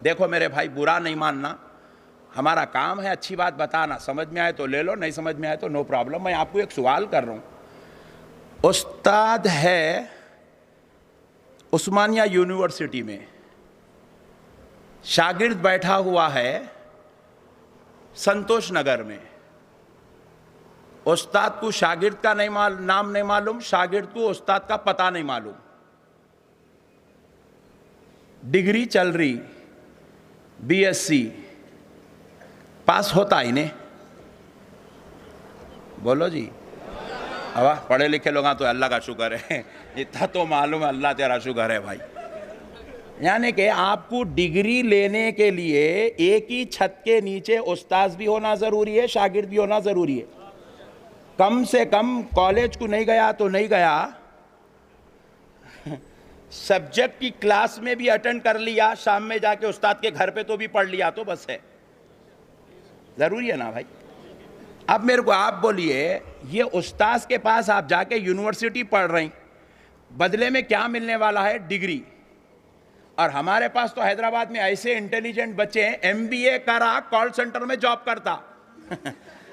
देखो मेरे भाई, बुरा नहीं मानना, हमारा काम है अच्छी बात बताना। समझ में आए तो ले लो, नहीं समझ में आए तो नो प्रॉब्लम। मैं आपको एक सवाल कर रहा हूं। उस्ताद है उस्मानिया यूनिवर्सिटी में, शागिर्द बैठा हुआ है संतोष नगर में। उस्ताद को शागिर्द का नाम नहीं मालूम, शागिर्द को उस्ताद का पता नहीं मालूम। डिग्री चल रही, बीएससी पास होता ही नहीं। बोलो जी, अब पढ़े लिखे लोग तो अल्लाह का शुक्र है, इतना तो मालूम है, अल्लाह तेरा शुक्र है भाई। यानी कि आपको डिग्री लेने के लिए एक ही छत के नीचे उस्ताद भी होना जरूरी है, शागिर्द भी होना जरूरी है। कम से कम कॉलेज को नहीं गया तो नहीं गया, सब्जेक्ट की क्लास में भी अटेंड कर लिया, शाम में जाके उस्ताद के घर पे तो भी पढ़ लिया, तो बस है। जरूरी है ना भाई। अब मेरे को आप बोलिए, ये उस्ताद के पास आप जाके यूनिवर्सिटी पढ़ रही, बदले में क्या मिलने वाला है? डिग्री। और हमारे पास तो हैदराबाद में ऐसे इंटेलिजेंट बच्चे हैं, एमबीए करा, कॉल सेंटर में जॉब करता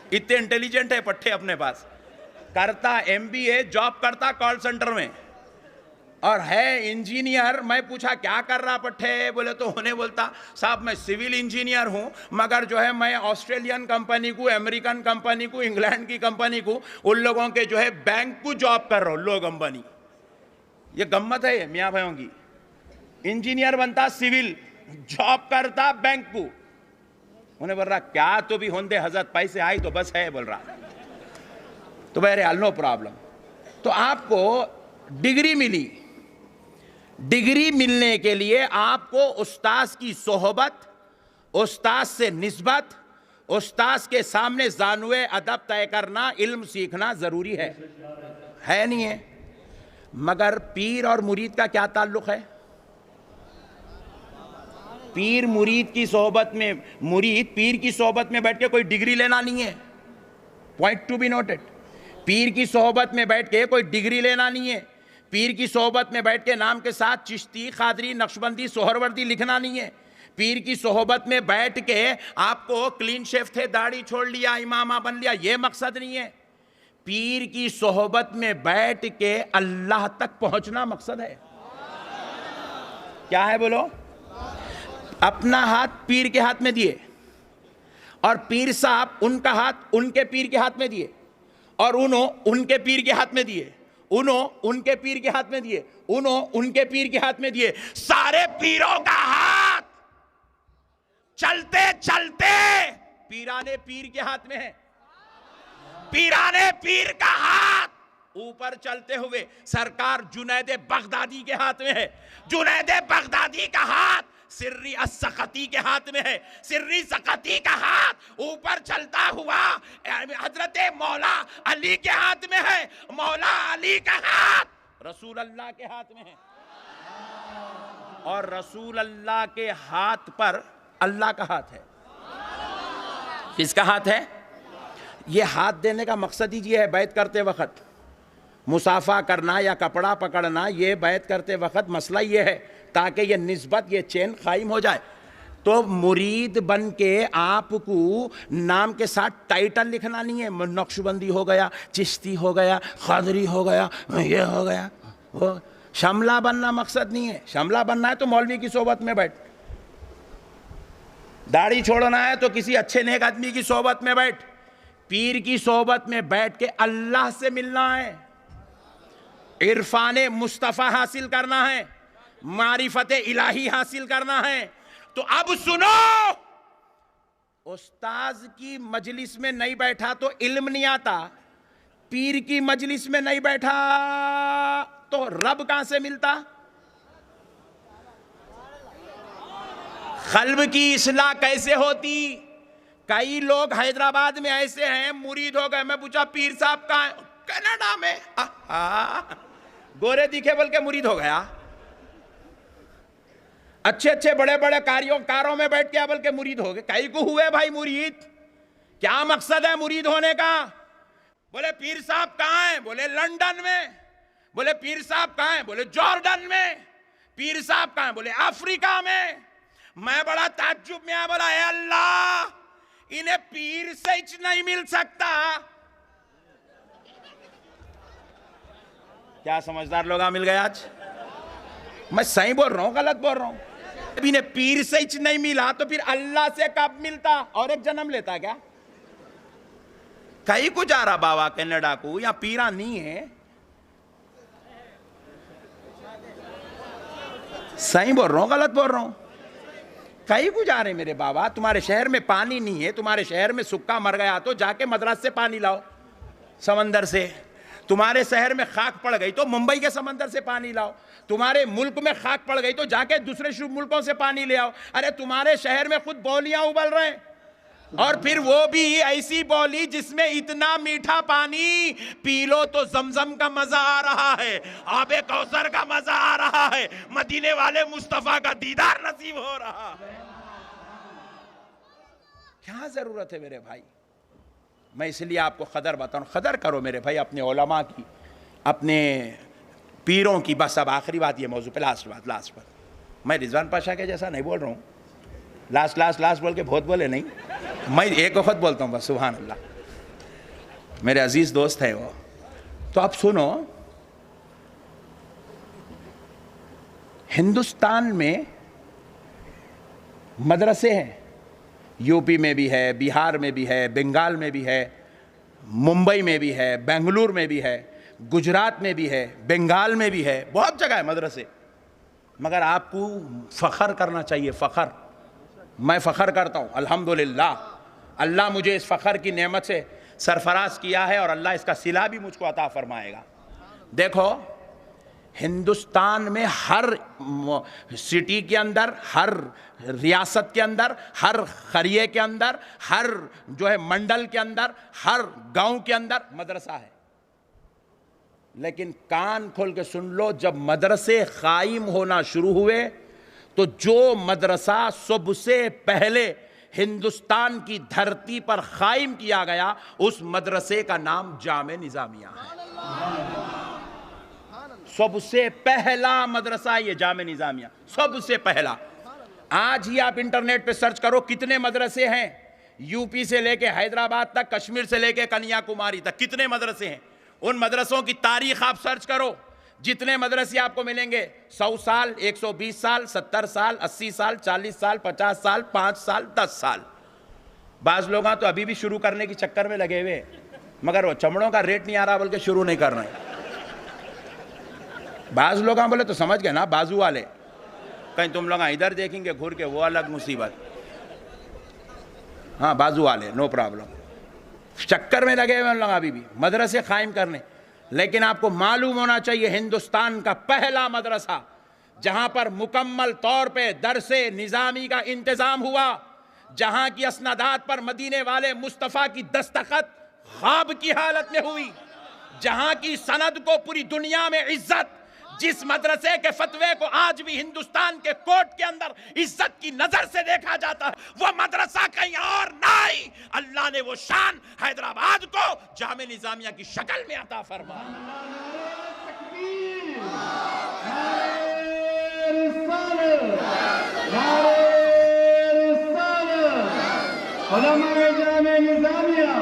इतने इंटेलिजेंट है पट्टे अपने पास, करता एमबीए, जॉब करता कॉल सेंटर में, और है इंजीनियर। मैं पूछा क्या कर रहा पट्टे, बोले तो उन्हें बोलता साहब मैं सिविल इंजीनियर हूं, मगर जो है मैं ऑस्ट्रेलियन कंपनी को, अमेरिकन कंपनी को, इंग्लैंड की कंपनी को, उन लोगों के जो है बैंक को जॉब कर रहा हूं, लो कंपनी। ये गम्मत है ये मियाँ भाइयों की। इंजीनियर बनता सिविल, जॉब करता बैंक को। उन्हें बोल रहा क्या तो भी होंदे हजरत, पैसे आई तो बस है, बोल रहा। तो बहरे नो प्रॉब्लम। तो आपको डिग्री मिली, डिग्री मिलने के लिए आपको उस्ताद की सोहबत, उस्ताद से निस्बत, उस्ताद के सामने जानुए अदब तय करना, इल्म सीखना जरूरी है नहीं है? मगर पीर और मुरीद का क्या ताल्लुक है? पीर मुरीद की सोहबत में, मुरीद पीर की सोहबत में बैठ के कोई डिग्री लेना नहीं है, पॉइंट टू बी नोटेड। पीर की सोहबत में बैठ के कोई डिग्री लेना नहीं है। पीर की सोहबत में बैठ के नाम के साथ चिश्ती, खादरी, नक्शबंदी, सोहरवर्दी लिखना नहीं है। पीर की सोहबत में बैठ के आपको क्लीन शेव थे, दाढ़ी छोड़ लिया, इमामा बन लिया, यह मकसद नहीं है। पीर की सोहबत में बैठ के अल्लाह तक पहुंचना मकसद है। क्या है बोलो? अपना हाथ पीर के हाथ में दिए, और पीर साहब उनका हाथ उनके पीर के हाथ में दिए, और उनके पीर के हाथ में दिए, उनके पीर के हाथ में दिए, उनके पीर के हाथ में दिए। सारे पीरों का हाथ चलते चलते पीराने पीर के हाथ में है। पीराने पीर का हाथ ऊपर चलते हुए सरकार जुनैद बगदादी के हाथ में है। जुनैद बगदादी का हाथ सिर्री अस्सकती के हाथ में है। सिर्री सकती का हाथ ऊपर चलता हुआ हजरत मौला अली के हाथ में है। मौला अली का हाथ रसूल अल्लाह के हाथ में है, और रसूल अल्लाह के हाथ पर अल्लाह का हाथ है। किसका हाथ है? ये हाथ देने का मकसद ही ये है, बैत करते वक्त मुसाफा करना या कपड़ा पकड़ना, ये बैत करते वक्त मसला ये है ताकि ये निस्बत, ये चेन कायम हो जाए। तो मुरीद बन के आपको नाम के साथ टाइटल लिखना नहीं है। नक्शबंदी हो गया, चिश्ती हो गया, खादरी हो गया, ये हो गया, वो शमला बनना मकसद नहीं है। शमला बनना है तो मौलवी की सोबत में बैठ, दाढ़ी छोड़ना है तो किसी अच्छे नेक आदमी की सोबत में बैठ, पीर की सोबत में बैठ के अल्लाह से मिलना है, इरफान मुस्तफ़ा हासिल करना है, मारिफत इलाही हासिल करना है। तो अब सुनो, उस्ताज की मजलिस में नहीं बैठा तो इल्म नहीं आता, पीर की मजलिस में नहीं बैठा तो रब कहां से मिलता? क़ल्ब की इस्लाह कैसे होती? कई लोग हैदराबाद में ऐसे हैं, मुरीद हो गए। मैं पूछा पीर साहब कहां है? कनाडा में। गोरे दिखे बोल के मुरीद हो गया। अच्छे अच्छे बड़े बड़े कारों में बैठ के बोल के मुरीद हो गए। कई को हुए भाई मुरीद? क्या मकसद है मुरीद होने का? बोले पीर साहब कहां है? बोले लंदन में। बोले पीर साहब कहां है? बोले जॉर्डन में। पीर साहब कहां है? बोले अफ्रीका में। मैं बड़ा ताज्जुब में आया, बोला, ए अल्लाह, इन्हें पीर से ही नहीं मिल सकता। क्या समझदार लोग मिल गए आज? मैं सही बोल रहा हूं गलत बोल रहा हूं? इन्हें पीर से ही नहीं मिला तो फिर अल्लाह से कब मिलता और एक जन्म लेता क्या? कहीं को जा रहा बाबा कनाडा को, या पीरा नहीं है? सही बोल रहा हूं गलत बोल रहा हूं? कहीं को जा रहे मेरे बाबा? तुम्हारे शहर में पानी नहीं है, तुम्हारे शहर में सूखा मर गया तो जाके मद्रास से पानी लाओ, समंदर से। तुम्हारे शहर में खाक पड़ गई तो मुंबई के समंदर से पानी लाओ। तुम्हारे मुल्क में खाक पड़ गई तो जाके दूसरे मुल्कों से पानी ले आओ। अरे तुम्हारे शहर में खुद बौलियां उबल रहे हैं, और फिर वो भी ऐसी बौली जिसमें इतना मीठा पानी पी लो तो जमजम का मजा आ रहा है, आबे कौसर का मजा आ रहा है, मदीने वाले मुस्तफा का दीदार नसीब हो रहा है। क्या जरूरत है मेरे भाई? मैं इसलिए आपको कदर बताऊं, कदर करो मेरे भाई अपने उलमा की, अपने पीरों की। बस अब आखिरी बात ये मौजू पे, लास्ट बात। मैं रिजवान पाशा के जैसा नहीं बोल रहा हूँ, लास्ट बोल के बहुत बोले नहीं, मैं एक वक्त बोलता हूँ बस, सुभान अल्लाह। मेरे अजीज दोस्त है वो। तो अब सुनो, हिंदुस्तान में मदरसे हैं, यूपी में भी है, बिहार में भी है, बंगाल में भी है, मुंबई में भी है, बेंगलुरु में भी है, गुजरात में भी है, बंगाल में भी है, बहुत जगह है मदरसे। मगर आपको फ़ख्र करना चाहिए, फ़ख्र। मैं फ़ख्र करता हूँ अल्हम्दुलिल्लाह, अल्लाह मुझे इस फ़ख्र की नेमत से सरफराज किया है और अल्लाह इसका सिला भी मुझको अता फरमाएगा। देखो, हिंदुस्तान में हर सिटी के अंदर, हर रियासत के अंदर, हर करिए के अंदर, हर जो है मंडल के अंदर, हर गांव के अंदर मदरसा है। लेकिन कान खोल के सुन लो, जब मदरसे कायम होना शुरू हुए तो जो मदरसा सबसे पहले हिंदुस्तान की धरती पर कायम किया गया, उस मदरसे का नाम जामे निजामिया है। सबसे पहला मदरसा ये जामे निजामिया, सबसे पहला। आज ही आप इंटरनेट पे सर्च करो कितने मदरसे हैं, यूपी से लेके हैदराबाद तक, कश्मीर से लेके कन्याकुमारी तक कितने मदरसे हैं। उन मदरसों की तारीख आप सर्च करो, जितने मदरसे आपको मिलेंगे, 100 साल, 120 साल, 70 साल, 80 साल, 40 साल, 50 साल, 5 साल, 10 साल। बाज लोग तो अभी भी शुरू करने के चक्कर में लगे हुए, मगर वो चमड़ों का रेट नहीं आ रहा, बल्कि शुरू नहीं कर रहे। बाज लोग बोले तो समझ गए ना, बाजू वाले। कहीं तुम लोग इधर देखेंगे घूर के, वो अलग मुसीबत। हाँ, बाजू वाले, नो प्रॉब्लम। चक्कर में लगे हुए उन लोग अभी भी मदरसे कायम करने। लेकिन आपको मालूम होना चाहिए, हिंदुस्तान का पहला मदरसा जहां पर मुकम्मल तौर पे दरसे निजामी का इंतजाम हुआ, जहां की असनादात पर मदीने वाले मुस्तफ़ा की दस्तखत ख्वाब की हालत में हुई, जहां की सनद को पूरी दुनिया में इज्जत, जिस मदरसे के फतवे को आज भी हिंदुस्तान के कोर्ट के अंदर इज्जत की नजर से देखा जाता है, वो मदरसा कहीं और नहीं। अल्लाह ने वो शान हैदराबाद को जामे निजामिया की शक्ल में अता फरमाई। जामे निजामिया